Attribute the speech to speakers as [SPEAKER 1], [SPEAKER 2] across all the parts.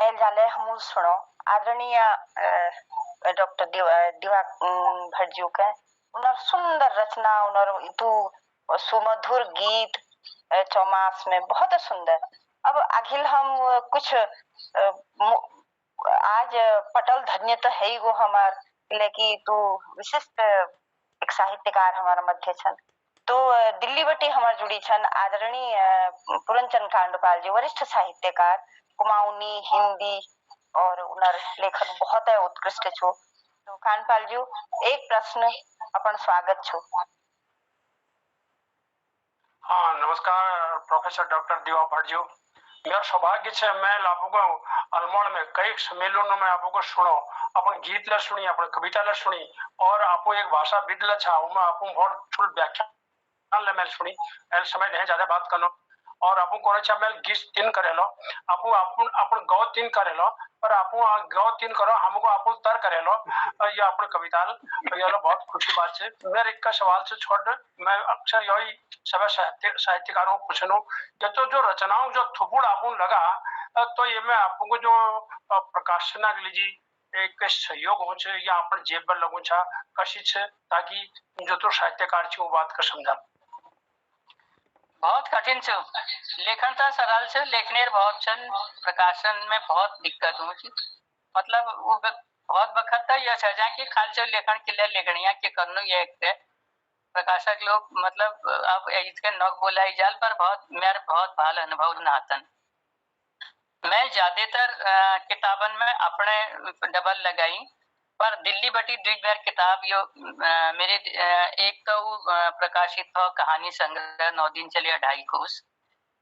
[SPEAKER 1] L जाले हमू सुनो आदरणीय डॉक्टर दिवा भट्ट के उनर सुंदर रचना उनर इतु सुमधुर गीत चौमास में बहुत सुंदर। अब अखिल हम कुछ आज पटल धन्य तो है ही वो हमार लेकिन तू विशिष्ट एक साहित्यकार हमारा मध्य छन तो दिल्ली बटी हमार जुड़ी छन आदरणीय पूरनचंद कांडपाल जी वरिष्ठ साहित्यकार कुमाऊनी हिंदी और उनर लेखन बहुत है उत्कृष्ट छो। तो कांडपाल जी एक प्रश्न अपन स्वागत छो।
[SPEAKER 2] हाँ नमस्कार प्रोफेसर डॉक्टर दिवा भट्ट जी। मेरा सौभाग्य है मैं आपको अल्मोड़ में कई सम्मेलनों में आपको सुनो अपन गीत ला सुनी अपन कविता ला सुनी और आपको एक भाषा विद ला छा मैं आपको बहुत फुल व्याख्यान ला मैं सुनी एल समय नहीं ज्यादा बात करनो और आपको कोने छा मैं गीत तीन करेलो आपको अपन अपन गौ तीन करेलो पर आपको गौ तीन करो हमको आपको तर करेलो ये अपन कविता ये बहुत खुशी बात है। मेरे एक का सवाल से छोड़ मैं अक्सर यही सब साहित्यकारों को पूछनो ये तो जो रचनाओं जो थुपुड़ आपको लगा तो ये मैं आपको जो प्रकाशना लीजिए एक सहयोग हो छे या अपन जेब पर लगो छा कशी छे ताकि जो तो साहित्यकार छे वो बात का समझा।
[SPEAKER 3] बहुत कठिन छो लेखन तो सरल छे लेखनेर बहुत छन प्रकाशन में बहुत दिक्कत हो छी मतलब वो बहुत वक्त तक यह सजा कि खाल छो लेखन के लिए लेखनिया के करनो ये एक प्रकाशक लोग मतलब अब इसके नक बोलाई जाल पर बहुत मेरे बहुत भाल अनुभव नातन मैं ज्यादातर किताबन में अपने डबल लगाई पर दिल्ली बटी द्विबार किताब यो मेरे एक तो प्रकाशित हो कहानी संग्रह 9 दिन चले 2.5 कोस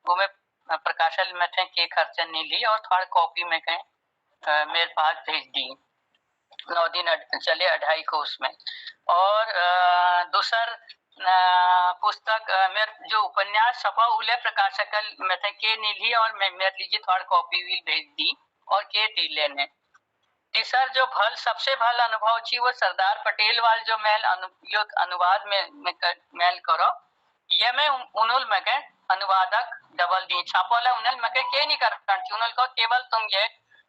[SPEAKER 3] वो मैं प्रकाशन में थे के खर्चा नहीं ली और थोड़ा कॉपी में कहें मेरे पास भेज दी 9 दिन चले 2.5 कोस में और दूसर पुस्तक मेरे जो उपन्यास छपा उले प्रकाशक में थे के नहीं ली और मैं मेरे लीजिए थोड़ा कॉपी भी भेज दी और के दी लेने तीसर जो भल सबसे भल अनुभव थी वो सरदार पटेल वाल जो मेल अनुवाद में मेल करो ये मैं उनुल में के अनुवादक डबल दी छापोला उनल में के नहीं करता उनल को केवल तुम ये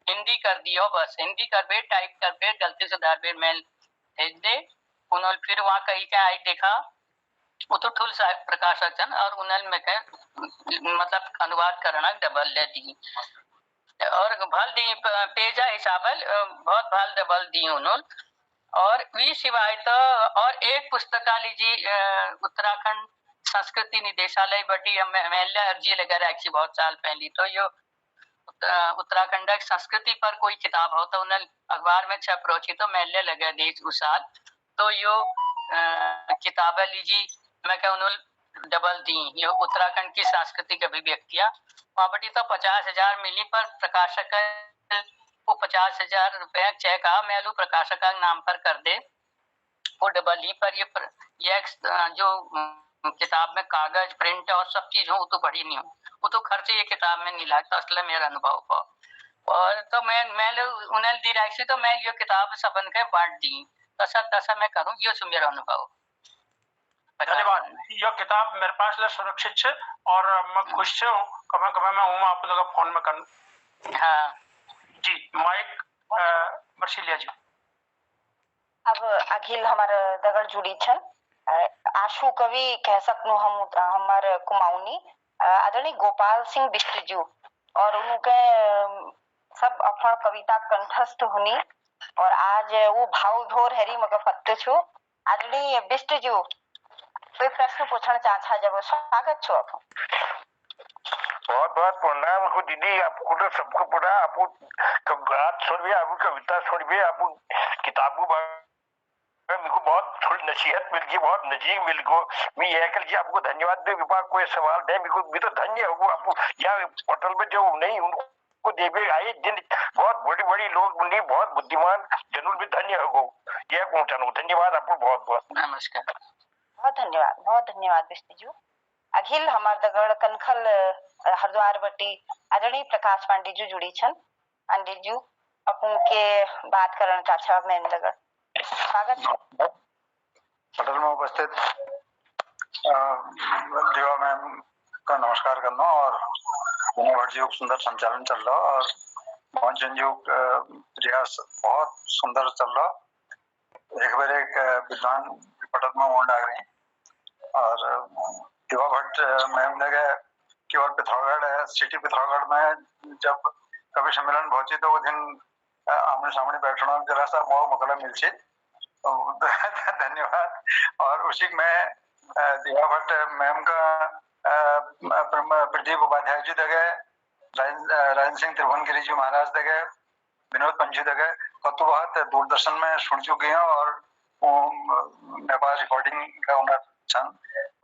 [SPEAKER 3] हिंदी कर दियो बस हिंदी कर बे टाइप कर बे गलती सुधार बे मेल भेज दे उनल फिर वहां कहीं का आई देखा वो तो ठुल साहब प्रकाशक जन और उनल में के मतलब अनुवाद करना डबल ले दी और भल दी पेजा हिसाबल बहुत भल डबल दी उन्होंने और वी सिवाय तो और एक पुस्तकालय जी उत्तराखंड संस्कृति निदेशालय बटी मैं अर्जी लगा रखी बहुत साल पहले तो यो उत्तराखंड संस्कृति पर कोई किताब हो तो उन्हें अखबार में छप रोची तो मेले लगा दी उस साल तो यो किताबें लीजी मैं क्या उन्होंने डबल दी ये उत्तराखंड की सांस्कृतिक अभिव्यक्तियां वहां बटी तो 50,000 मिली पर प्रकाशक को 50,000 रुपए चेक आ मेलू प्रकाशक नाम पर कर दे वो डबल ही पर ये जो किताब में कागज प्रिंट और सब चीज हो तो बड़ी नहीं हो वो तो खर्चे ये किताब में नहीं लगता असला मेरा अनुभव को और तो मैं उन्हें दी रही तो मैं ये किताब सबन के बांट दी तसा मैं करूँ ये मेरा अनुभव।
[SPEAKER 2] धन्यवाद। यह किताब मेरे पास सुरक्षित है और मैं खुश हूँ कभी कभी मैं हूँ आप लोग फोन में कर
[SPEAKER 3] हाँ
[SPEAKER 2] जी माइक बर्शिलिया जी।
[SPEAKER 1] अब अखिल हमारे दगड़ जुड़ी छन आशु कवि कह सकूं हम हमारे कुमाऊनी आदरणीय गोपाल सिंह बिष्ट जी और उनके सब अपन कविता कंठस्थ हुनी और आज वो भाव भोर हरी मगर फत्ते छु आदरणीय बिष्ट जी कोई प्रश्न पूछना चाहता जब स्वागत छो आप
[SPEAKER 4] बहुत बहुत प्रणाम को दीदी आपको तो सबको पढ़ा आपको बात सुनिए आपको कविता सुनिए आपको किताबों मेरे को बहुत थोड़ी नसीहत मिल गई बहुत नजीक मिल गो मैं यह कर आपको धन्यवाद दे विभाग कोई सवाल नहीं मेरे को भी तो धन्य हो आपको यहाँ पोर्टल में जो नहीं उनको देवे आए दिन बहुत बड़ी बड़ी लोग नहीं बहुत बुद्धिमान जरूर भी धन्य हो यह पहुंचाना धन्यवाद आपको बहुत बहुत
[SPEAKER 3] नमस्कार
[SPEAKER 1] बहुत धन्यवाद बिस्ती अखिल हमार दगड़ कनखल हरिद्वार बटी आदरणीय प्रकाश पांडे जी जुड़ी छन पांडे जी अपन के बात करना चाहता मैं दगड़ स्वागत
[SPEAKER 5] पटल में उपस्थित दिवा मैम का नमस्कार करना और भट्ट जी सुंदर संचालन चल रहा और मोहन चंजू रियाज बहुत सुंदर चल रहा। एक बार एक विद्वान पटत में होने लग रही और दिवा भट्ट मैम ने केवल पिथौरागढ़ सिटी पिथौरागढ़ में जब कवि सम्मेलन पहुंची तो वो दिन आमने सामने बैठना जरा सा मोह मकला मिल से तो धन्यवाद। और उसी में दिवा भट्ट मैम का प्रदीप उपाध्याय जी दगे, राजन सिंह त्रिभुवनगिरी जी महाराज दगे, विनोद पंजू दगे कतो बात दूरदर्शन में सुन चुकी हैं और मेरे पास रिकॉर्डिंग का उन्हें छन।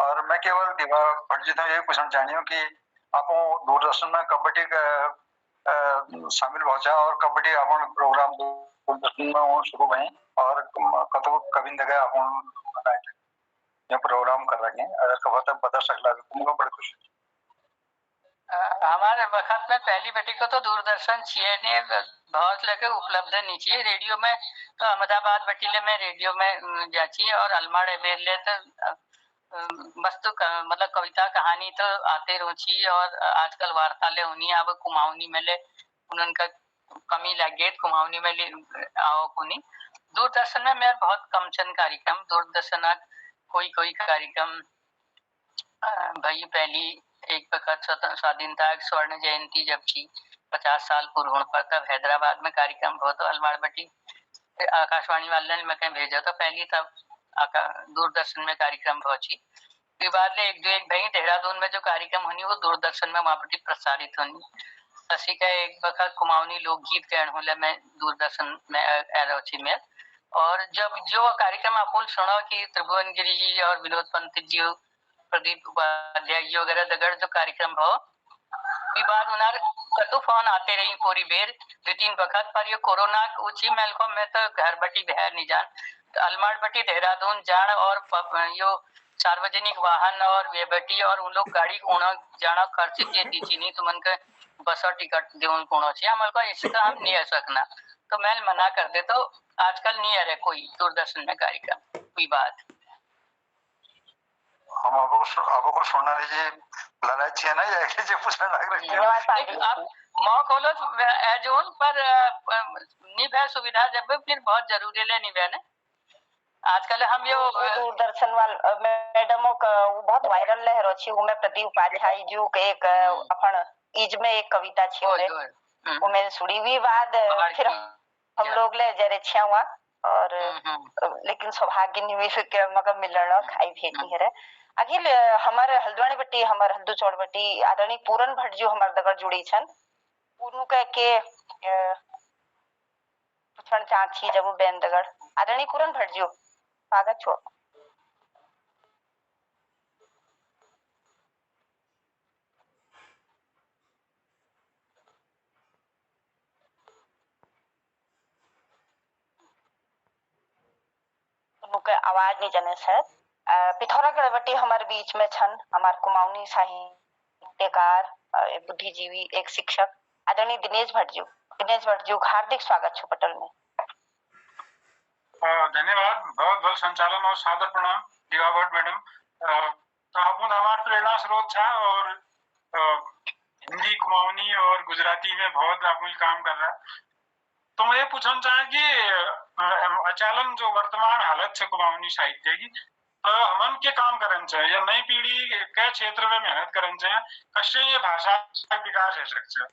[SPEAKER 5] और मैं केवल दिवा भट्ट जी तो यही पूछना चाहती हूँ कि आप दूरदर्शन में कबड्डी का शामिल पहुंचा और कबड्डी अपन प्रोग्राम दूरदर्शन में शुरू भई और कतो कभी दगे अपन ये प्रोग्राम कर रहे हैं अगर कब तक बता सकला तो मुझे बड़ी खुशी।
[SPEAKER 3] हमारे वक्त में पहली बेटी को तो दूरदर्शन ने बहुत लगे उपलब्ध नहीं चाहिए रेडियो में तो अहमदाबाद बटीले में रेडियो में जाची और अलमाड़े बेरले तो मस्त मतलब कविता कहानी तो आते रुचि और आजकल वार्ताले उन्हीं अब कुमाऊनी में ले उनका कमी लगे कुमाऊनी में ले आओ कुनी दूरदर्शन में मेरा बहुत कम चंद कार्यक्रम दूरदर्शन कोई कार्यक्रम भाई पहली एक वक्त स्वाधीनता स्वर्ण जयंती जब थी 50 साल पूर्व होने पर तब हैदराबाद में कार्यक्रम बहुत अलमाड़ बटी आकाशवाणी वाले ने मैं कहीं भेजा तो पहली तब दूरदर्शन में कार्यक्रम पहुंची फिर बाद में एक भाई देहरादून में जो कार्यक्रम होनी वो दूरदर्शन में वहां पर प्रसारित होनी असी का एक वक्त कुमाऊनी लोकगीत गायन होने में दूरदर्शन में एरोची में और जब जो कार्यक्रम आप सुनो कि त्रिभुवनगिरी जी और विनोद पंत जी प्रदीप उपाध्याय जी वगैरह दगड़ जो कार्यक्रम हो बाद उनार कतु फोन आते रही पूरी बेर 2-3 वक्त पर ये कोरोना ऊंची मेलको में तो घर बटी बहर नहीं जान तो अलमाड़ बटी देहरादून जान और यो सार्वजनिक वाहन और वे बटी और उन लोग गाड़ी उड़ा जाना खर्च के दीची नहीं तुमन के बस और टिकट देउन कोनो छे हमल को इसका हम नहीं आ सकना तो मैं मना कर दे तो आजकल नहीं आ रहे कोई दूरदर्शन में कार्यक्रम कोई बात
[SPEAKER 5] हम आपको सुनना दीजिए लड़ाई है ना ये जो पूछने लग रही है
[SPEAKER 3] आप मौ खोलो जोन पर निभे सुविधा जब फिर बहुत जरूरी ले निभे ने आजकल हम यो
[SPEAKER 1] दूरदर्शन वाल मैडमों का वो बहुत वायरल लहर अछि उमे प्रदीप उपाध्याय जी के एक अपन इज में एक कविता छी वो मैंने सुनी हुई बाद फिर हम लोग ले जरे छुआ और लेकिन सौभाग्य निवेश के मगर मिलना खाई भेटी है अखिल हमारे हल्द्वानी बट्टी हमारे हल्दू चौड़ बट्टी आदरणीय पूरन भट्ट जी हमारे दगड़ जुड़ी छन उनु कह के पूछन चाची जब बेन दगड़ आदरणीय पूरन भट्ट जी स्वागत छो उनु के आवाज नहीं जाने से पिथौरागढ़ बट्टी हमारे बीच में छन हमारे कुमाऊनी साहित्यकार बुद्धिजीवी एक शिक्षक आदरणीय दिनेश भट्ट जी हार्दिक स्वागत छो पटल में
[SPEAKER 2] धन्यवाद बहुत बहुत संचालन और सादर प्रणाम दिवा भट्ट मैडम तो आप हमारे प्रेरणा स्रोत था और हिंदी कुमाऊनी और गुजराती में बहुत आप काम कर रहा है तो मैं ये पूछना चाहे कि अचालन जो वर्तमान हालत है कुमाऊनी साहित्य की हमन के काम करन चाहिए या नई पीढ़ी के क्षेत्र में मेहनत करन चाहिए कश्य ये भाषा का विकास है सकते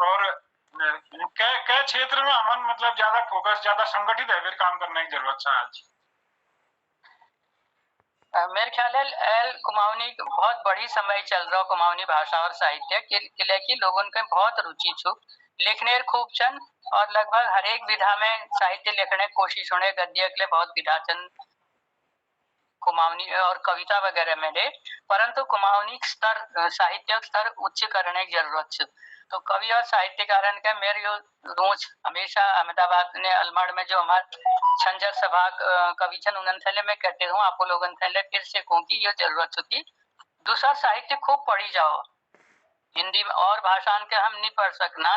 [SPEAKER 2] और के क्षेत्र में हमन मतलब ज्यादा फोकस ज्यादा संगठित है फिर काम करने की जरूरत है आज
[SPEAKER 3] मेरे ख्याल है कुमाऊनी बहुत बड़ी समय चल रहा कुमाऊनी भाषा और साहित्य किले की लोगों के बहुत रुचि छु लिखने खूब चन और लगभग हर एक विधा में साहित्य लिखने कोशिश होने गद्य के लिए बहुत विधा चन कुमाऊनी और कविता वगैरह में दे परंतु कुमाऊनी स्तर साहित्य स्तर उच्च करने की जरूरत है तो कवि और साहित्यकार का मेरे यो रोज हमेशा अहमदाबाद ने अलमाड़ में जो हमारे संजय सभा कवि छन उनथले में कहते हूँ आप लोगन थले फिर से कहूँ की ये जरूरत होती दूसरा साहित्य खूब पढ़ी जाओ हिंदी और भाषा के हम नहीं पढ़ सकना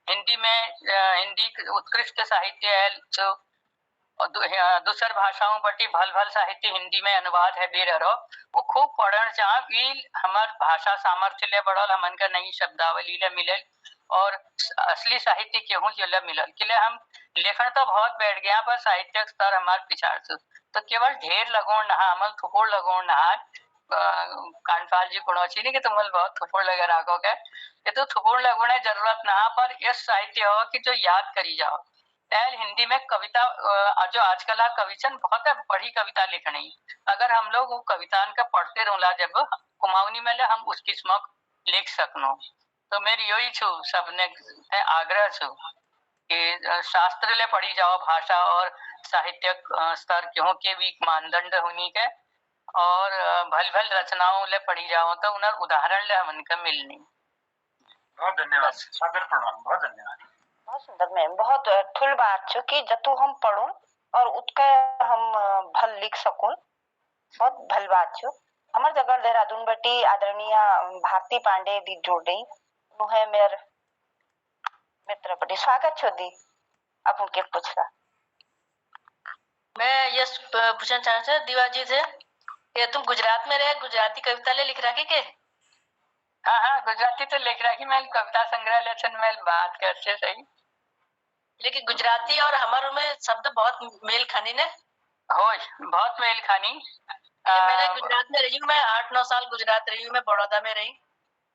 [SPEAKER 3] हिंदी में हिंदी उत्कृष्ट साहित्य है जो और दूसर भाषाओं बटी भल भल साहित्य हिंदी में अनुवाद है बेर रहो वो खूब पढ़न चाह हमार भाषा सामर्थ्य ले बढ़ल, हमन का नई शब्दावली ले मिलल और असली साहित्य केहू ले मिलल के लिए हम लेखन तो बहुत बैठ गया पर साहित्य स्तर हमार पिछाड़ से तो केवल ढेर लगोण नहा अमल थुपोड़ लगोण नहा कानपाल जी कुणोची नहीं कि तुम बहुत थुपोड़ लगे राखो के ये तो थुपोड़ लगोने जरूरत नहा पर इस साहित्य हो कि जो याद करी जाओ एल हिंदी में कविता जो आजकल कविचन बहुत बड़ी कविता लिखनी अगर हम लोग वो कविता का पढ़ते रोला जब कुमाऊनी में ले हम उस किस्म लिख सकनो तो मेरी यही छू सबने आग्रह छू कि शास्त्र ले पढ़ी जाओ भाषा और साहित्यक स्तर क्यों के भी मानदंड होनी के और भल भल रचनाओं ले पढ़ी जाओ तो उन्हें उदाहरण ले हमन का मिलनी।
[SPEAKER 5] बहुत धन्यवाद, सादर प्रणाम, बहुत धन्यवाद।
[SPEAKER 1] बहुत सुंदर मैम, बहुत ठुल बात छो कि जतु हम पढ़ो और उत्का हम भल लिख सकूं, बहुत भल बात छो। हमार जगह देहरादून बटी आदरणीय भारती पांडे दी जुड़ गई उन्हें मेर मित्र बटी स्वागत छो दी अब उनके पूछा।
[SPEAKER 6] मैं यस पूछना चाहता दीवा जी से कि तुम गुजरात में रहे गुजराती कविता ले लिख रखी के?
[SPEAKER 3] हाँ हाँ गुजराती तो लिख रखी मैं कविता संग्रहालय में बात करते सही
[SPEAKER 6] लेकिन गुजराती और हमारे में शब्द बहुत मेल खानी ने
[SPEAKER 3] हो बहुत मेल खानी।
[SPEAKER 6] मैंने गुजरात में रही हूँ, मैं 8-9 साल गुजरात रही हूँ, मैं बड़ौदा में रही।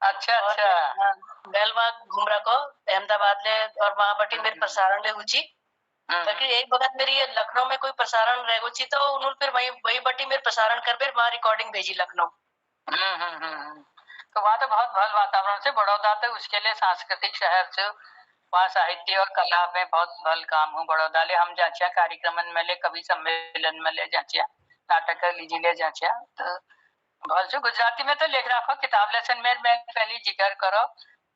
[SPEAKER 3] अच्छा अच्छा
[SPEAKER 6] मैं वहाँ घूम रहा को अहमदाबाद ले और वहाँ बटी मेरे प्रसारण ले हुची ताकि एक वक्त मेरी लखनऊ में कोई प्रसारण रह गुची तो उन्होंने फिर वही बटी मेरे प्रसारण कर फिर वहाँ रिकॉर्डिंग भेजी लखनऊ।
[SPEAKER 3] तो वहाँ तो बहुत भल वातावरण से बड़ौदा तो उसके लिए सांस्कृतिक शहर से वहाँ साहित्य और कला में बहुत भल काम हो बड़ौदा ले हम जाचिया कार्यक्रम में ले कवि सम्मेलन में ले जाचिया नाटक लीजी ले जाचिया तो भल से गुजराती में तो लिख रखो किताब लेसन में पहली जिक्र करो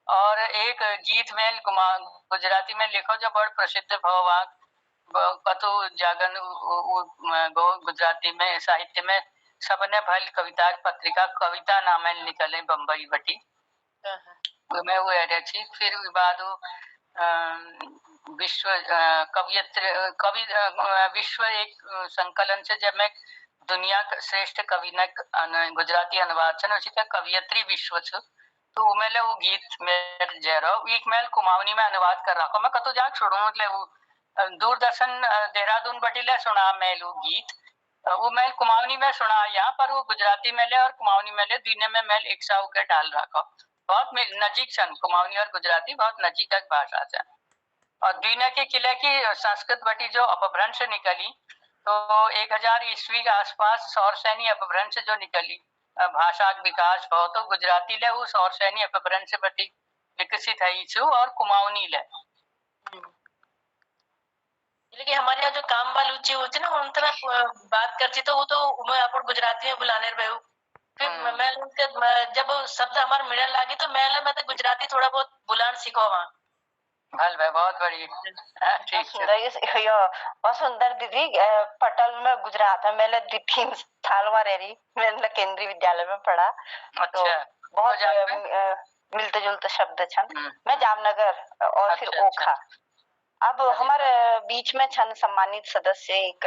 [SPEAKER 3] और एक गीत में गुजराती में लिखो जो बड़ प्रसिद्ध भव कतो जागन गुजराती में साहित्य में सबने भल कविता पत्रिका कविता नाम निकले बम्बई बटी मैं वो रची फिर बाद विश्व कवि विश्व एक संकलन से जब मैं दुनिया श्रेष्ठ कवि न गुजराती अनुवाद उसी का कवियत्री विश्व छ तो उमेले वो गीत में जरो एक मेल कुमाऊनी में अनुवाद कर रखो मैं कतो जाग छोड़ू मतलब वो दूरदर्शन देहरादून बटीले सुना मेल वो गीत वो मेल कुमाऊनी में सुना यहाँ पर वो गुजराती में ले और कुमाऊनी में ले दीने में मेल एक साउ के डाल रखो बहुत नजीक छन कुमाऊनी और गुजराती बहुत नजीक भाषा छन और दीने के किले की संस्कृत बटी जो अपभ्रंश निकली तो 1000 ईस्वी के आसपास सौरसैनी अपभ्रंश जो निकली भाषा विकास बहुत तो गुजराती ले वो सौरसैनी अपभ्रंश बटी विकसित है इचु और कुमाऊनी ले
[SPEAKER 6] लेकिन हमारे यहाँ जो काम वाली ऊंची होती ना उन तरह बात करती तो वो तो मैं आप गुजराती में बुलाने रहे हूँ फिर मैं जब शब्द हमारे मिलने लगे तो मैं तो गुजराती थोड़ा बहुत बुलान सीखो वहाँ
[SPEAKER 3] भल भाई बहुत बड़ी
[SPEAKER 1] सुंदर दीदी पटल में गुजरात में मैंने 3 साल वहाँ रही मैंने केंद्रीय विद्यालय में पढ़ा तो बहुत मिलते जुलते शब्द छन मैं जामनगर और फिर ओखा अब हमारे बीच में छन सम्मानित सदस्य एक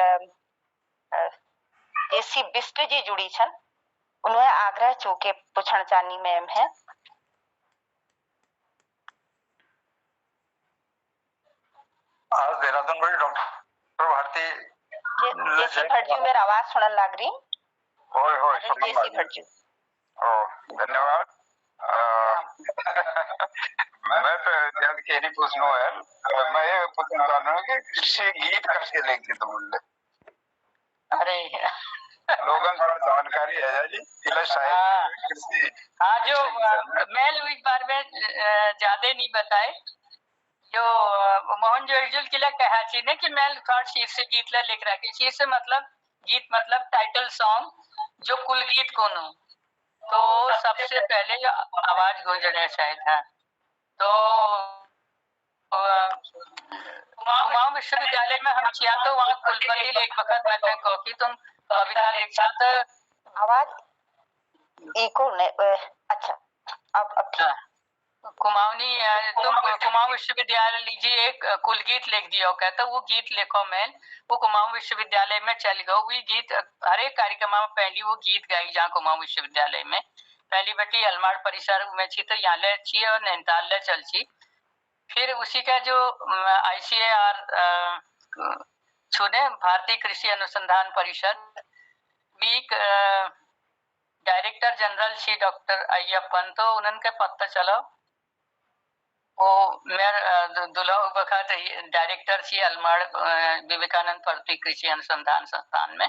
[SPEAKER 1] एसी बिस्ट जी जुड़ी छन उन्होंने आग्रह चूके पूछण चानी मैम है
[SPEAKER 5] आज देहरादून में डॉक्टर भारती
[SPEAKER 1] जेसी भटजी मेरा आवाज सुनने लग रही
[SPEAKER 4] होय होय
[SPEAKER 1] जेसी भटजी
[SPEAKER 4] धन्यवाद मैं तो याद के नहीं पूछना है मैं ये पूछना चाहता हूँ कि कृषि गीत कैसे लिखते तुम
[SPEAKER 3] अरे
[SPEAKER 4] लोगन थोड़ा जानकारी है जी किला साहित्य कृषि
[SPEAKER 3] हाँ जो मेल इस बार में ज्यादा नहीं बताए जो मोहन जोइजुल किला कहा थी ने कि मेल थोड़ा शीर्ष गीत ला लिख रहा है शीर्ष मतलब गीत मतलब टाइटल सॉन्ग जो कुल गीत कौन हो तो सबसे पहले आवाज गूंजने शायद है तो कुमाऊं विश्वविद्यालय में हम किया तो वहाँ कुलपति एक वक्त बैठे को कि तुम कविता लिख साथ
[SPEAKER 1] आवाज इको ने अच्छा अब ठीक
[SPEAKER 3] कुमाऊनी तुम कुमाऊं विश्वविद्यालय लीजिए एक कुल गीत लिख दियो कहता वो गीत लिखो मैन वो कुमाऊं विश्वविद्यालय में चल गयो वो गीत हर एक कार्यक्रम में पहली वो गीत गाई जहाँ कुमाऊं विश्वविद्यालय में पहली बेटी अलमाड़ परिसर में छी तो यहाँ ले छी और नैनीताल ले चल छी फिर उसी का जो ICAR छूने भारतीय कृषि अनुसंधान परिषद भी director general Shri doctor Ayyappan तो उनके पत्ता चलो वो मेरे दुल्हा बखत डायरेक्टर थी अलमड़ विवेकानंद भारतीय कृषि अनुसंधान संस्थान में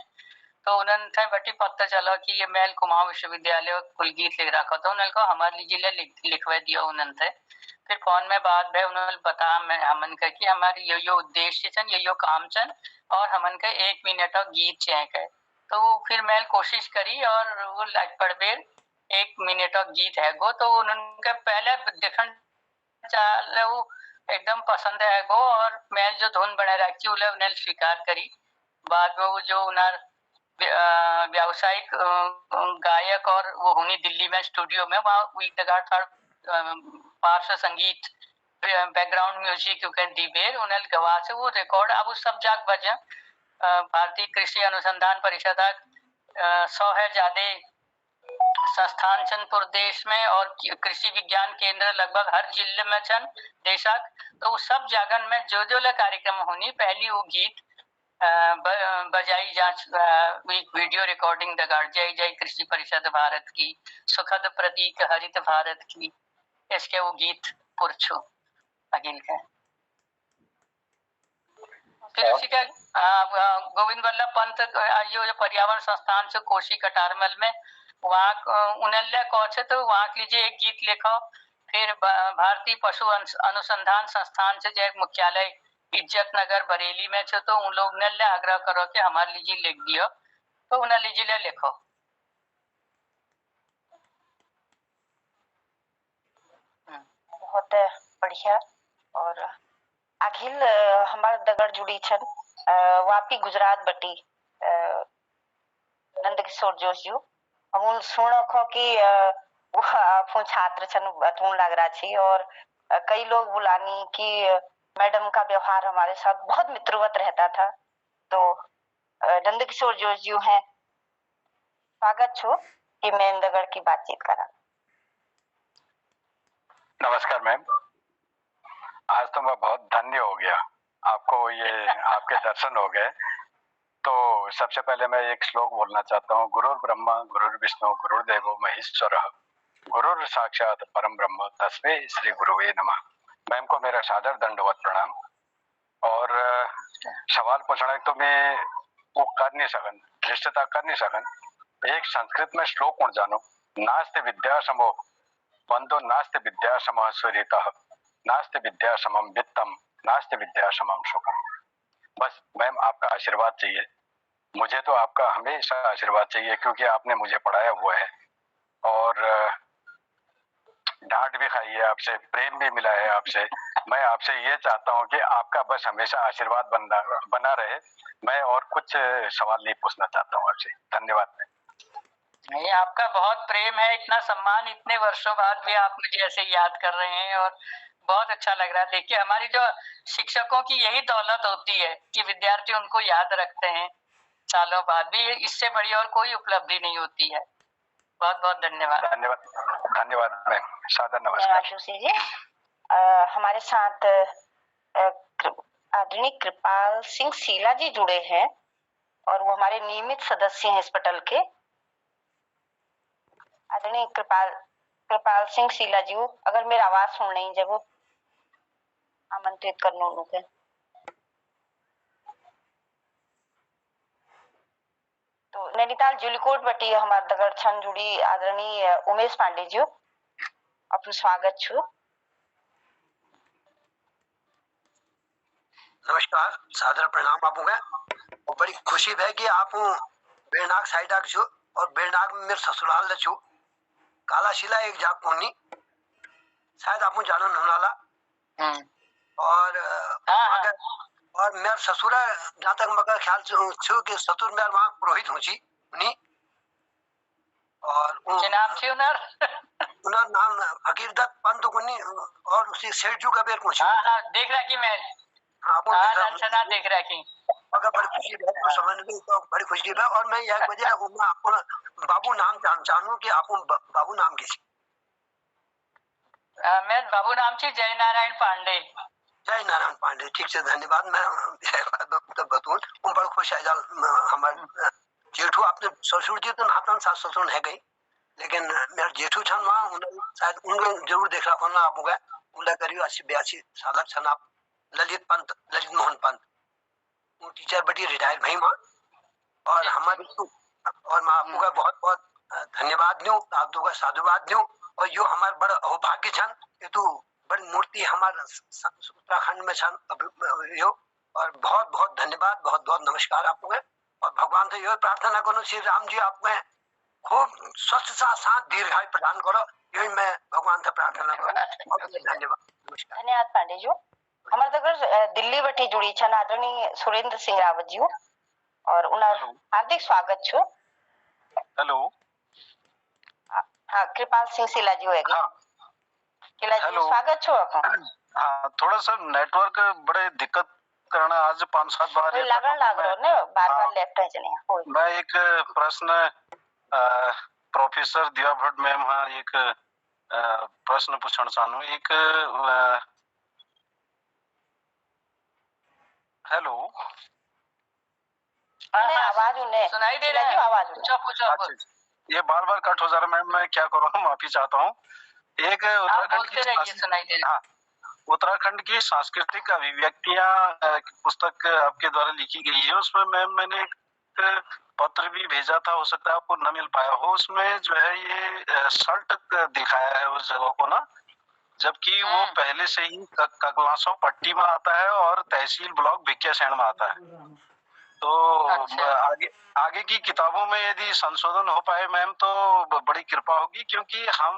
[SPEAKER 3] तो उन्होंने बटी पता चला कि ये मेल कुमाऊं विश्वविद्यालय कुल गीत लिख रखा था उन्होंने कहा हमारे लिए लिखवा दिया उन्होंने फिर फोन में बात भे उन्होंने बता हमन का कि हमारी यो उद्देश्य चन यो काम चन और हमन का 1 मिनट का गीत चेक है तो फिर मैं कोशिश करी और वो पढ़ बेर 1 मिनट का गीत है गो तो उन्होंने पहले देखन चाले वो एकदम पसंद है गो और मैं जो धुन बना रखी उन्हें स्वीकार करी बाद में वो जो उन्हें व्यावसायिक गायक और वो हुनी दिल्ली में स्टूडियो में वहाँ था पार्श्व संगीत बैकग्राउंड म्यूजिक यू कैन दीबेर उन्हें गवा से वो रिकॉर्ड अब उस सब जाग बजे भारतीय कृषि अनुसंधान परिषद 100 है ज्यादा संस्थान चंदपुर देश में और कृषि विज्ञान केंद्र लगभग हर जिले में चन देशक तो उस सब जागन में जो कार्यक्रम होनी पहली वो गीत बजाई जांच वीडियो रिकॉर्डिंग दगाड़ जय जय कृषि परिषद भारत की सुखद प्रतीक हरित भारत की इसके वो गीत पुरछो अगिल के फिर उसी का गोविंद वल्लभ पंत जो पर्यावरण संस्थान से कोशी कटारमल में वहाँ उन्हें कौचे तो वहाँ के लिए एक गीत लिखो फिर भारतीय पशु अनुसंधान संस्थान से जो एक मुख्यालय इज्जत नगर बरेली में छो तो उन लोग ने आग्रह करो कि हमारे लिए लिख दियो तो उन्हें लीजिए लिखो
[SPEAKER 1] बहुत बढ़िया और अखिल हमारे दगड़ जुड़ी छन वापी गुजरात बटी नंद किशोर जोशी हम सुनो खो कि वो छात्र छन अतुन लग रहा छी और कई लोग बुलानी कि मैडम का व्यवहार हमारे साथ बहुत मित्रवत रहता था तो नंद किशोर जोशी जी हैं स्वागत छो कि मैं दगड़ की बातचीत करा।
[SPEAKER 5] नमस्कार मैम, आज तो मैं बहुत धन्य हो गया आपको ये आपके दर्शन हो गए। तो सबसे पहले मैं एक श्लोक बोलना चाहता हूँ। गुरुर् ब्रह्मा गुरुर् विष्णु गुरुर्देवो महेश्वरः गुरुर् साक्षात परम ब्रह्म तस्मै श्री गुरुवे नमः। मैम को मेरा सादर दंडवत प्रणाम। और सवाल पूछना तो मैं वो कर नहीं सकन, दृष्टता कर नहीं सकन। एक संस्कृत में श्लोक उड़ जानो, नास्ति विद्या समो बंधो नास्ति विद्या समः स्वरितः नास्ति विद्या समम वित्तम नास्ति विद्या समम सुखम। बस मैम आपका आशीर्वाद चाहिए मुझे, तो आपका हमेशा आशीर्वाद चाहिए क्योंकि आपने मुझे पढ़ाया हुआ है और डांट भी खाई है आपसे, प्रेम भी मिला है आपसे। मैं आपसे ये चाहता हूँ कि आपका बस हमेशा आशीर्वाद बना रहे। मैं और कुछ सवाल नहीं पूछना चाहता हूँ आपसे। धन्यवाद।
[SPEAKER 3] नहीं, आपका बहुत प्रेम है, इतना सम्मान, इतने वर्षों बाद भी आप मुझे ऐसे याद कर रहे हैं और बहुत अच्छा लग रहा है। देखिए हमारी जो शिक्षकों की यही दौलत होती है कि विद्यार्थी उनको याद रखते हैं सालों बाद भी, इससे बड़ी और कोई उपलब्धि नहीं होती है। बहुत बहुत धन्यवाद।
[SPEAKER 5] धन्यवाद धन्यवाद मैम, सादर नमस्कार।
[SPEAKER 1] जोशी जी हमारे साथ आदरणीय कृपाल सिंह शीला जी जुड़े हैं और वो हमारे नियमित सदस्य हैं इस पटल के। आदरणीय कृपाल सिंह शीला जी अगर मेरी आवाज सुन रही जब आमंत्रित करना उनके। तो नैनीताल जुलीकोट बटी हमारे दगड़ छन जुड़ी आदरणीय उमेश पांडे जी अपना स्वागत छो।
[SPEAKER 7] नमस्कार, सादर प्रणाम आपको है और बड़ी खुशी है कि आप बेरनाग साइड आग छो और बेरनाग में मेरे ससुराल छो काला शिला एक जाग कोनी शायद आपको जानन होनाला और मेरे ससुरा जहाँ तक मगर ख्याल छो कि ससुर मेरे वहाँ पुरोहित हुची उन्हीं और
[SPEAKER 3] क्या नाम छे उनर
[SPEAKER 7] उनका नाम फकीरदत्त पंत कुनी और उसी सेठजू कबीर कुछ
[SPEAKER 3] हाँ हाँ देख रहा कि मैं
[SPEAKER 7] आपको
[SPEAKER 3] हाँ
[SPEAKER 7] देख रहा
[SPEAKER 3] नंसना देख रहा कि
[SPEAKER 7] अगर बड़ी खुशी है तो समझ में तो बड़ी खुशी है। और मैं यह वजह मैं आपको बाबू नाम जानूं कि आपको बाबू नाम किसी
[SPEAKER 3] मैं बाबू नाम छी जय नारायण पांडे।
[SPEAKER 7] जय नारायण पांडे ठीक से धन्यवाद। मैं बतून उन बड़ा खुश है हमारे जेठू अपने ससुर जी तो नातन सास ससुर है गई लेकिन मेरा जेठू छन वहाँ उन्हें शायद उनको जरूर देख रहा होना आप होगा उन्हें करीब 80-82 साल छन आप ललित मोहन पंत वो टीचर बड़ी रिटायर भई माँ और हमारी और मैं आपको बहुत बहुत धन्यवाद दूं आप लोगों का साधुवाद दूं और यो हमारा बड़ा अहोभाग्य छन ये तो बड़ी मूर्ति हमारे उत्तराखंड में छन यो और बहुत बहुत धन्यवाद बहुत बहुत नमस्कार आपको और भगवान से यो प्रार्थना करूं श्री राम जी आपको खूब स्वस्थता साथ दीर्घायु प्रदान करो यही मैं भगवान से प्रार्थना करूं धन्यवाद
[SPEAKER 1] धन्यवाद पांडे जी। हमारे दगड़ दिल्ली बटी जुड़ी छन आदरणीय सुरेंद्र सिंह रावत जी और उनर हार्दिक स्वागत छो।
[SPEAKER 8] हेलो
[SPEAKER 1] हाँ कृपाल सिंह सिला जी होएगी।
[SPEAKER 8] हाँ
[SPEAKER 1] किला जी स्वागत छो अपन।
[SPEAKER 8] हाँ थोड़ा सा नेटवर्क बड़े दिक्कत करना आज 5-7 बार
[SPEAKER 1] लागण लाग रहा ने बार-बार लेफ्ट है जने।
[SPEAKER 8] मैं एक प्रश्न प्रोफेसर दिया भट्ट मैम हाँ एक प्रश्न पूछना चाहूँ एक हेलो
[SPEAKER 1] आवाज उन्हें
[SPEAKER 3] सुनाई दे रहा है
[SPEAKER 1] आवाज
[SPEAKER 8] अच्छा ये बार बार कट हो जा रहा है मैम मैं क्या कर रहा हूँ माफी चाहता हूँ। एक उत्तराखंड की सांस्कृतिक अभिव्यक्तियां पुस्तक आपके द्वारा लिखी गई है उसमें मैम मैंने एक पत्र भी भेजा था हो सकता है आपको न मिल पाया हो उसमें जो है ये सल्ट दिखाया है उस जगह को ना जबकि वो पहले से ही ककलासो पट्टी में आता है और तहसील ब्लॉक भिकियासैंण में आता है। तो आगे की किताबों में यदि संशोधन हो पाए मैम तो बड़ी कृपा होगी क्योंकि हम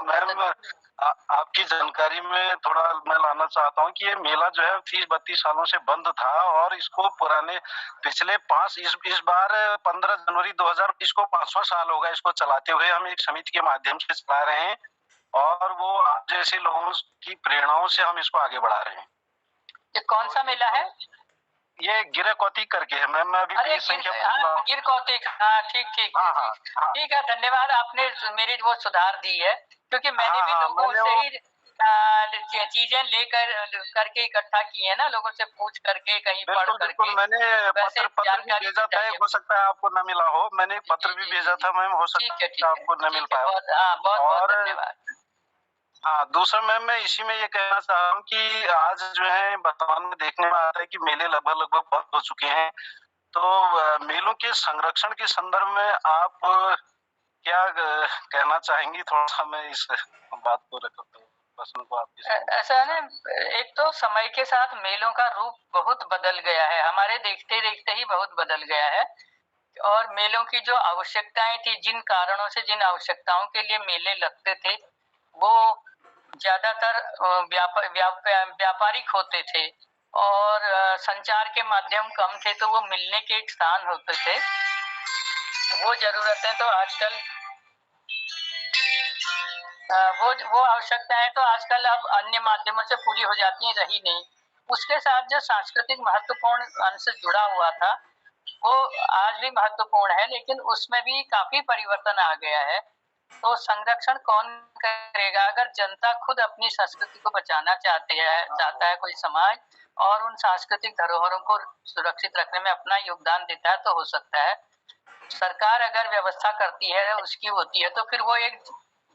[SPEAKER 8] मैम आपकी जानकारी में थोड़ा मैं लाना चाहता हूँ कि ये मेला जो है 30-32 सालों से बंद था और इसको पुराने पिछले इस बार 15 जनवरी 2020 को 5वां साल होगा इसको चलाते हुए हम एक समिति के माध्यम से चला रहे हैं और वो आप जैसे लोगों की प्रेरणाओं से हम इसको आगे बढ़ा रहे हैं।
[SPEAKER 3] ये कौन सा मेला है?
[SPEAKER 8] ये गिरकौती करके है मैम मैं अभी
[SPEAKER 3] गिरकौती हाँ ठीक है धन्यवाद आपने मेरी वो सुधार दी है क्योंकि मैंने भी लोगों से ही चीजें लेकर करके इकट्ठा किए हैं ना लोगों से पूछ करके कहीं पढ़ करके
[SPEAKER 8] मैंने पत्र भी भेजा था हो सकता है आपको न मिला हो मैंने पत्र भी भेजा था मैम हो सकता है आपको न मिल पाया
[SPEAKER 3] बहुत धन्यवाद।
[SPEAKER 8] हाँ दूसरा मैम मैं इसी में ये कहना चाह रहा हूँ कि आज जो है वर्तमान में देखने में आता है कि मेले लगभग बंद हो चुके हैं तो मेलों के संरक्षण के संदर्भ में आप क्या कहना चाहेंगी थोड़ा सा मैं इस बात को प्रश्न को आपकी
[SPEAKER 3] ऐसा है ना एक तो समय के साथ मेलों का रूप बहुत बदल गया है हमारे देखते देखते ही बहुत बदल गया है और मेलों की जो आवश्यकताएं थी जिन कारणों से जिन आवश्यकताओं के लिए मेले लगते थे वो ज्यादातर व्यापारिक होते थे और संचार के माध्यम कम थे तो वो मिलने के एक स्थान होते थे। वो जरूरतें तो आजकल वो आवश्यकताएं तो आजकल अब अन्य माध्यमों से पूरी हो जाती हैं रही नहीं। उसके साथ जो सांस्कृतिक महत्वपूर्ण अंश जुड़ा हुआ था वो आज भी महत्वपूर्ण है लेकिन उसमें भी काफी परिवर्तन आ गया है। तो संरक्षण कौन करेगा? अगर जनता खुद अपनी संस्कृति को बचाना चाहता है कोई समाज और उन सांस्कृतिक धरोहरों को सुरक्षित रखने में अपना योगदान देता है तो हो सकता है। सरकार अगर व्यवस्था करती है उसकी होती है तो फिर वो एक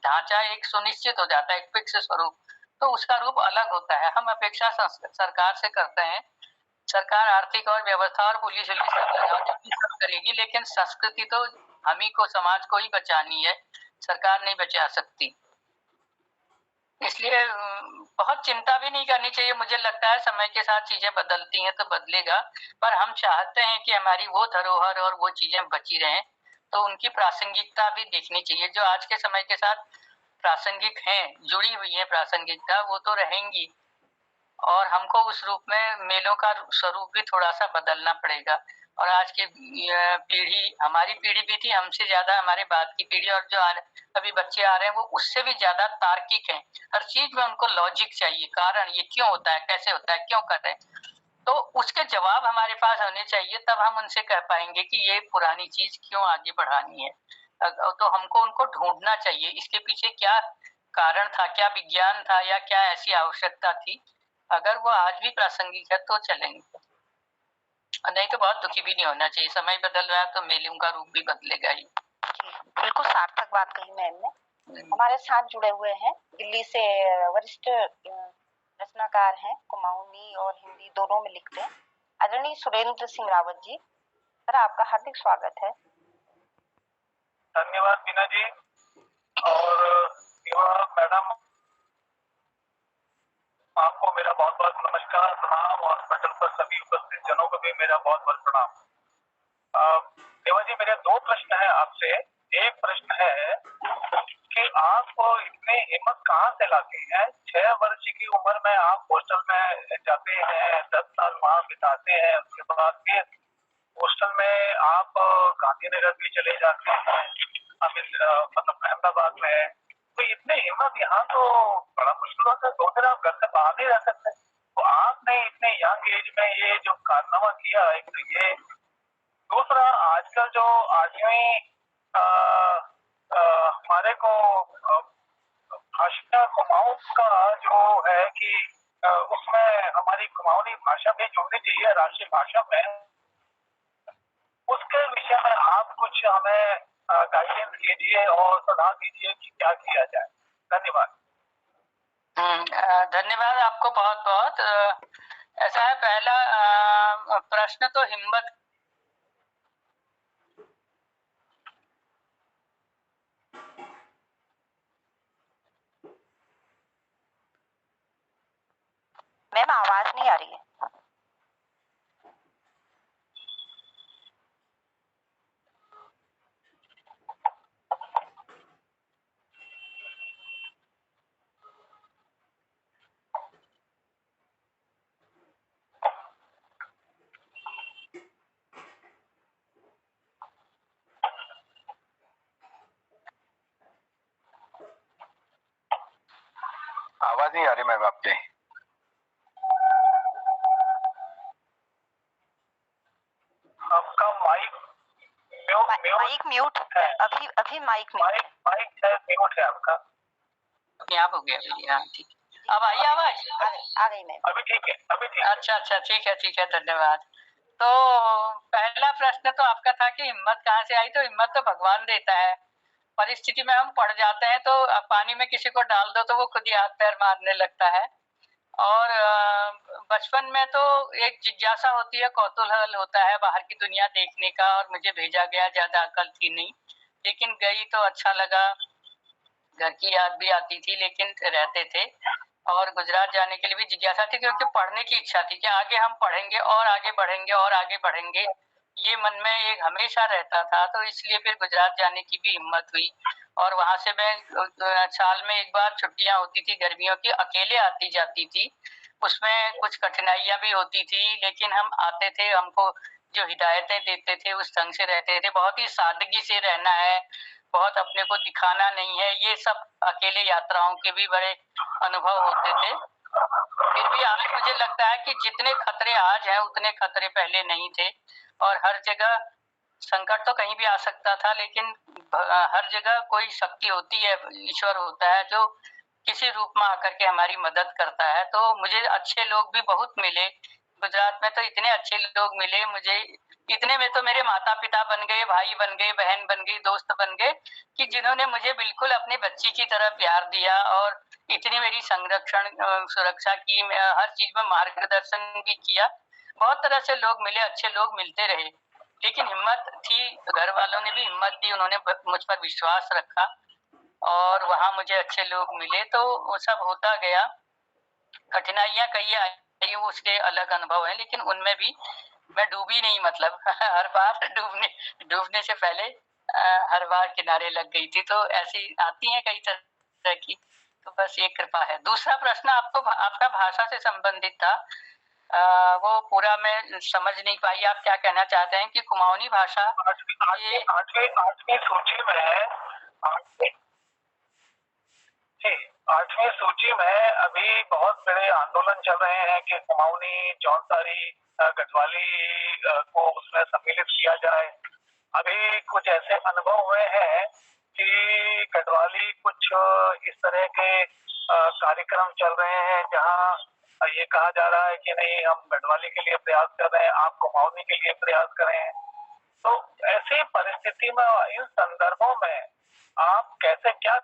[SPEAKER 3] ढांचा एक सुनिश्चित हो जाता है एक फिक्स स्वरूप तो उसका रूप अलग होता है। हम अपेक्षा सरकार से करते हैं सरकार आर्थिक और व्यवस्था और पुलिस सब करेगी लेकिन संस्कृति तो हम ही को समाज को ही बचानी है सरकार नहीं बचा सकती। इसलिए बहुत चिंता भी नहीं करनी चाहिए। मुझे लगता है समय के साथ चीजें बदलती हैं तो बदलेगा पर हम चाहते हैं कि हमारी वो धरोहर और वो चीजें बची रहें तो उनकी प्रासंगिकता भी देखनी चाहिए। जो आज के समय के साथ प्रासंगिक हैं जुड़ी हुई है प्रासंगिकता वो तो रहेंगी और हमको उस रूप में मेलों का स्वरूप भी थोड़ा सा बदलना पड़ेगा। और आज की पीढ़ी, हमारी पीढ़ी भी थी, हमसे ज्यादा हमारे बाद की पीढ़ी, और जो अभी बच्चे आ रहे हैं वो उससे भी ज्यादा तार्किक हैं। हर चीज में उनको लॉजिक चाहिए, कारण ये क्यों होता है, कैसे होता है, क्यों कर रहे हैं। तो उसके जवाब हमारे पास होने चाहिए, तब हम उनसे कह पाएंगे कि ये पुरानी चीज क्यों आगे बढ़ानी है। तो हमको उनको ढूंढना चाहिए इसके पीछे क्या कारण था, क्या विज्ञान था, या क्या ऐसी आवश्यकता थी। अगर वो आज भी प्रासंगिक है तो चलेंगे, नहीं तो बहुत दुखी भी नहीं होना चाहिए। समय बदल रहा है तो मेलों का रूप भी बदलेगा ही।
[SPEAKER 1] बिल्कुल सार्थक बात कही मैम ने। हमारे साथ जुड़े हुए हैं दिल्ली से वरिष्ठ रचनाकार हैं, कुमाऊनी और हिंदी दोनों में लिखते हैं, आदरणीय सुरेंद्र सिंह रावत जी। सर, आपका हार्दिक स्वागत है।
[SPEAKER 9] धन्यवाद बीना जी। और मैडम, आपको मेरा बहुत बहुत नमस्कार, प्रणाम, और मंडल पर सभी उपस्थित जनों को भी मेरा बहुत बहुत प्रणाम। देवा जी, मेरे दो प्रश्न हैं आपसे। एक प्रश्न है कि आप इतनी हिम्मत कहाँ से लाते हैं? 6 वर्ष की उम्र में आप हॉस्टल में जाते हैं, 10 साल वहाँ बिताते हैं, उसके बाद फिर हॉस्टल में आप गांधीनगर भी चले जाते हैं, मतलब अहमदाबाद में। तो इतनी हिम्मत, यहाँ तो बड़ा मुश्किल होता है, तो फिर आप घर से बाहर नहीं रह सकते। तो आपने इतने यंग एज में ये जो कारनामा किया, एक तो ये। दूसरा, आजकल जो आदमी हमारे को भाषा कुमाऊं का जो है कि उसमें हमारी कुमाऊनी भाषा भी जोड़नी चाहिए राष्ट्रीय भाषा में, उसके विषय में आप कुछ हमें गाइडेंस कीजिए और सलाह दीजिए कि क्या किया जाए। धन्यवाद।
[SPEAKER 3] धन्यवाद आपको बहुत बहुत। ऐसा है, पहला प्रश्न तो हिम्मत
[SPEAKER 1] मैम, आवाज नहीं आ रही है।
[SPEAKER 9] आवाज नहीं आ रही मैम आपके। आपका माइक म्यूट है।
[SPEAKER 1] अभी माइक
[SPEAKER 9] म्यूट है आपका।
[SPEAKER 3] यहाँ हो गया भैया, हाँ ठीक है। अब आई आवाज?
[SPEAKER 1] आ गई मैम।
[SPEAKER 9] अभी ठीक है, अभी ठीक है।
[SPEAKER 3] अच्छा, ठीक है, धन्यवाद। तो पहला प्रश्न तो आपका था कि हिम्मत कहाँ से आई। तो हिम्मत तो भगवान देता है। परिस्थिति में हम पड़ जाते हैं तो पानी में किसी को डाल दो तो वो खुद ही हाथ पैर मारने लगता है। और बचपन में तो एक जिज्ञासा होती है, कौतूहल होता है बाहर की दुनिया देखने का, और मुझे भेजा गया, ज्यादा अकल थी नहीं, लेकिन गई तो अच्छा लगा। घर की याद भी आती थी, लेकिन रहते थे। और गुजरात जाने के लिए भी जिज्ञासा थी, क्योंकि पढ़ने की इच्छा थी कि आगे हम पढ़ेंगे और आगे बढ़ेंगे और आगे बढ़ेंगे, ये मन में एक हमेशा रहता था। तो इसलिए फिर गुजरात जाने की भी हिम्मत हुई। और वहां से मैं साल में एक बार छुट्टियां होती थी गर्मियों की, अकेले आती जाती थी। उसमें कुछ कठिनाइयां भी होती थी, लेकिन हम आते थे, हमको जो हिदायतें देते थे उस ढंग से रहते थे। बहुत ही सादगी से रहना है, बहुत अपने को दिखाना नहीं है, ये सब अकेले यात्राओं के भी बड़े अनुभव होते थे। फिर भी आज मुझे लगता है कि जितने खतरे आज हैं उतने खतरे पहले नहीं थे। और हर जगह संकट तो कहीं भी आ सकता था, लेकिन हर जगह कोई शक्ति होती है, ईश्वर होता है जो किसी रूप में आकर के हमारी मदद करता है। तो मुझे अच्छे लोग भी बहुत मिले गुजरात में, तो इतने अच्छे लोग मिले मुझे। इतने में तो मेरे माता पिता बन गए, भाई बन गए, बहन बन गई, दोस्त बन गए, कि जिन्होंने मुझे बिल्कुल अपनी बच्ची की तरह प्यार दिया और इतनी मेरी संरक्षण सुरक्षा की, हर चीज में मार्गदर्शन भी किया। बहुत तरह से लोग मिले, अच्छे लोग मिलते रहे, लेकिन हिम्मत थी, घर वालों ने भी हिम्मत दी, उन्होंने मुझ पर विश्वास रखा और वहां मुझे अच्छे लोग मिले। तो वो सब होता गया। कठिनाइयां कई आई, उसके अलग अनुभव हैं, लेकिन उनमें भी मैं डूबी नहीं, मतलब हर बार डूबने से पहले हर बार किनारे लग गई थी। तो ऐसी आती हैं कई तरह की, तो बस ये कृपा है। दूसरा प्रश्न आपका भाषा से संबंधित था। वो पूरा मैं समझ नहीं पाई। आप क्या कहना चाहते हैं कि कुमाऊनी भाषा
[SPEAKER 9] आठवीं सूची में आठवीं सूची में अभी बहुत बड़े आंदोलन चल रहे हैं कि कुमाऊनी, जौनसारी, गढ़वाली को उसमें सम्मिलित किया जाए। अभी कुछ ऐसे अनुभव हुए हैं कि गढ़वाली कुछ इस तरह के कार्यक्रम चल रहे हैं जहां ये कहा जा रहा है कि नहीं, हम गढ़वाली के लिए प्रयास कर रहे हैं, आप कुमाऊनी के लिए प्रयास करें। तो ऐसी परिस्थिति में, इन संदर्भों में आप कैसे क्या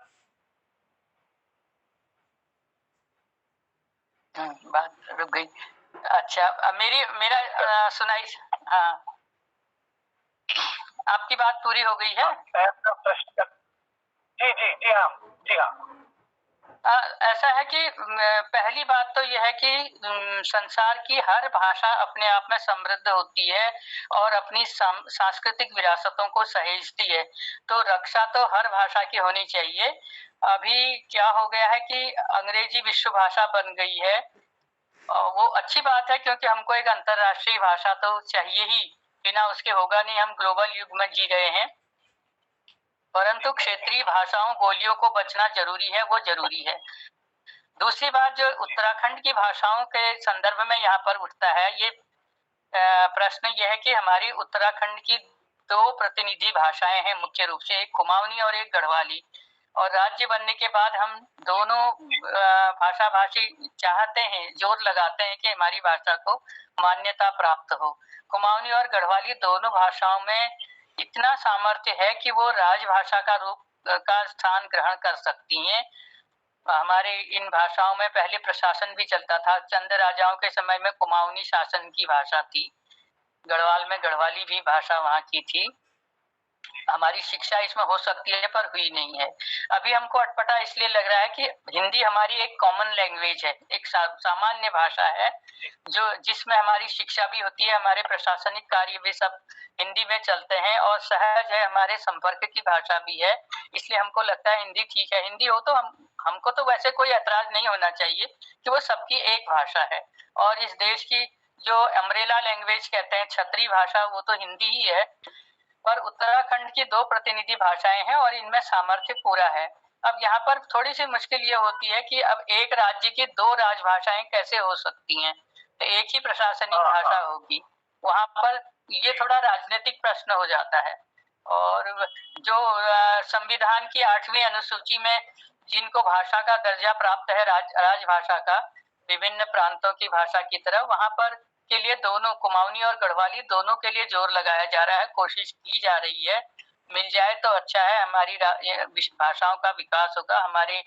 [SPEAKER 3] बात रुक गई। अच्छा, मेरा सुनाई। हाँ, आपकी बात पूरी हो गई है?
[SPEAKER 9] प्रश्न? जी हाँ।
[SPEAKER 3] ऐसा है कि पहली बात तो यह है कि संसार की हर भाषा अपने आप में समृद्ध होती है और अपनी सांस्कृतिक विरासतों को सहेजती है, तो रक्षा तो हर भाषा की होनी चाहिए। अभी क्या हो गया है कि अंग्रेजी विश्व भाषा बन गई है, और वो अच्छी बात है क्योंकि हमको एक अंतर्राष्ट्रीय भाषा तो चाहिए ही, बिना उसके होगा नहीं। हम ग्लोबल युग में जी रहे हैं, परंतु क्षेत्रीय भाषाओं, बोलियों को बचना जरूरी है, वो जरूरी है। दूसरी बात जो उत्तराखंड की भाषाओं के संदर्भ में यहाँ पर उठता है, ये प्रश्न ये है कि हमारी उत्तराखंड की 2 प्रतिनिधि भाषाएं हैं मुख्य रूप से, एक कुमाऊनी और एक गढ़वाली। और राज्य बनने के बाद हम दोनों भाषी चाहते हैं, जोर लगाते हैं कि हमारी भाषा को मान्यता प्राप्त हो। कुमाऊनी और गढ़वाली दोनों भाषाओं में इतना सामर्थ्य है कि वो राजभाषा का रूप का स्थान ग्रहण कर सकती हैं। हमारे इन भाषाओं में पहले प्रशासन भी चलता था। चंद राजाओं के समय में कुमाऊनी शासन की भाषा थी, गढ़वाल में गढ़वाली भी भाषा वहाँ की थी। हमारी शिक्षा इसमें हो सकती है पर हुई नहीं है। अभी हमको अटपटा इसलिए लग रहा है कि हिंदी हमारी एक कॉमन लैंग्वेज है, एक सामान्य भाषा है, जो जिसमें हमारी शिक्षा भी होती है, हमारे प्रशासनिक कार्य भी सब हिंदी में चलते हैं और सहज है, हमारे संपर्क की भाषा भी है। इसलिए हमको लगता है हिंदी ठीक है। हिंदी हो तो हमको तो वैसे कोई ऐतराज नहीं होना चाहिए कि वो सबकी एक भाषा है। और इस देश की जो अम्ब्रेला लैंग्वेज कहते हैं, छतरी भाषा, वो तो हिंदी ही है। पर उत्तराखंड की 2 प्रतिनिधि भाषाएं हैं और इनमें सामर्थ्य पूरा है। अब यहाँ पर थोड़ी सी मुश्किल ये होती है कि अब एक राज्य की 2 राजभाषाएं कैसे हो सकती हैं, तो एक ही प्रशासनिक भाषा होगी। वहां पर ये थोड़ा राजनीतिक प्रश्न हो जाता है। और जो संविधान की 8वीं अनुसूची में जिनको भाषा का दर्जा प्राप्त है, राजभाषा का, विभिन्न प्रांतों की भाषा की तरह, वहां पर के लिए दोनों कुमाऊनी और गढ़वाली दोनों के लिए जोर लगाया जा रहा है, कोशिश की जा रही है। मिल जाए तो अच्छा है, हमारी भाषाओं का विकास होगा, हमारे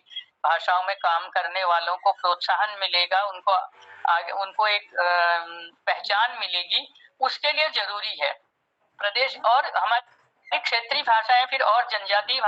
[SPEAKER 3] भाषाओं में काम करने वालों को प्रोत्साहन मिलेगा, उनको एक पहचान मिलेगी, उसके लिए जरूरी है प्रदेश। और हमारी क्षेत्रीय भाषाएं फिर और जनजातीय